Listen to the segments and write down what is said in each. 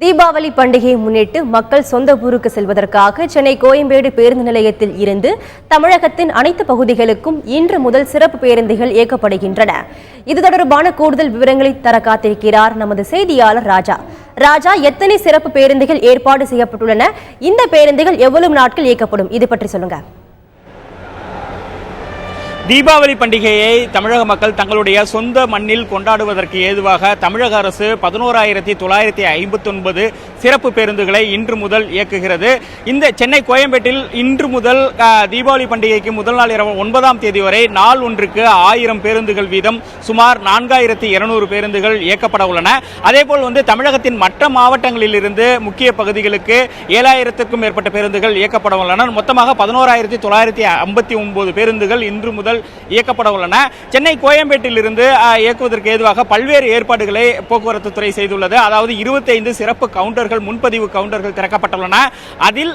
தீபாவளி பண்டிகையை முன்னிட்டு மக்கள் சொந்த ஊருக்கு செல்வதற்காக சென்னை கோயம்பேடு பேருந்து நிலையத்தில் இருந்து தமிழகத்தின் அனைத்து பகுதிகளுக்கும் இன்று முதல் சிறப்பு பேருந்துகள் இயக்கப்படுகின்றன. இது தொடர்பான கூடுதல் விவரங்களை தர காத்திருக்கிறார் நமது செய்தியாளர் ராஜா. எத்தனை சிறப்பு பேருந்துகள் ஏற்பாடு செய்யப்பட்டுள்ளன? இந்த பேருந்துகள் எவ்வளவு நாட்கள் இயக்கப்படும்? இது பற்றி சொல்லுங்க. தீபாவளி பண்டிகையை தமிழக மக்கள் தங்களுடைய சொந்த மண்ணில் கொண்டாடுவதற்கு ஏதுவாக தமிழக அரசு 11,959 சிறப்பு பேருந்துகளை இன்று முதல் இயக்குகிறது. இந்த சென்னை கோயம்பேட்டில் இன்று முதல் தீபாவளி பண்டிகைக்கு முதல் நாள் இரவு 9ஆம் தேதி வரை நாள் ஒன்றுக்கு 1000 பேருந்துகள் வீதம் சுமார் 4200 பேருந்துகள் இயக்கப்பட உள்ளன. அதேபோல் தமிழகத்தின் மற்ற மாவட்டங்களில் இருந்து முக்கிய பகுதிகளுக்கு 7000க்கும் மேற்பட்ட பேருந்துகள் இயக்கப்பட உள்ளன. மொத்தமாக 11,959 பேருந்துகள் இன்று முதல் இயக்கப்பட உள்ளன. சென்னை கோயம்பேட்டில் இருந்து இயக்குவதற்கு ஏதுவாக பல்வேறு ஏற்பாடுகளை போக்குவரத்து துறை செய்துள்ளது. அதாவது 25 சிறப்பு கவுண்டர்கள், முன்பதிவு கவுண்டர்கள் திறக்கப்பட்டுள்ளன. அதில்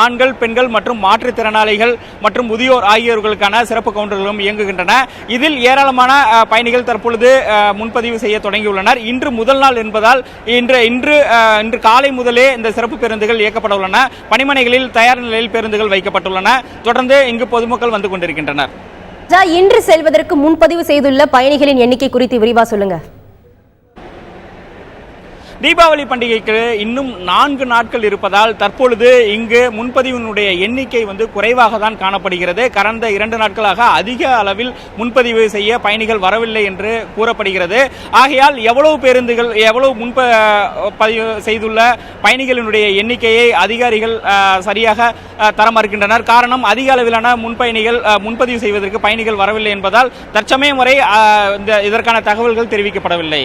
ஆண்கள், பெண்கள் மற்றும் மாற்றுத்திறனாளிகள் மற்றும் முதியோர் ஆகியோர்களுக்கான சிறப்பு கவுண்டர்களும் இயங்குகின்றன. இதில் ஏராளமான பயணிகள் தற்பொழுது முன்பதிவு செய்ய தொடங்கியுள்ளனர். இன்று முதல் நாள் என்பதால் இன்று காலை முதலே இந்த சிறப்பு பேருந்துகள் இயக்கப்பட உள்ளன. பணிமனைகளில் தயார் நிலையில் பேருந்துகள் வைக்கப்பட்டுள்ளன. தொடர்ந்து இங்கு பொதுமக்கள் வந்து கொண்டிருக்கின்றனர். இன்று செல்வதற்கு முன்பதிவு செய்துள்ள பயணிகளின் எண்ணிக்கை குறித்து விரிவா சொல்லுங்க. தீபாவளி பண்டிகைக்கு இன்னும் 4 நாட்கள் இருப்பதால் தற்பொழுது இங்கு முன்பதிவினுடைய எண்ணிக்கை குறைவாக தான் காணப்படுகிறது. கடந்த 2 நாட்களாக அதிக அளவில் முன்பதிவு செய்ய பயணிகள் வரவில்லை என்று கூறப்படுகிறது. ஆகையால் எவ்வளவு முன்பதிவு செய்துள்ள பயணிகளினுடைய எண்ணிக்கையை அதிகாரிகள் சரியாக தர மறுக்கின்றனர். காரணம், அதிக அளவிலான முன்பதிவு செய்வதற்கு பயணிகள் வரவில்லை என்பதால் தற்சமயம் வரை இதற்கான தகவல்கள் தெரிவிக்கப்படவில்லை.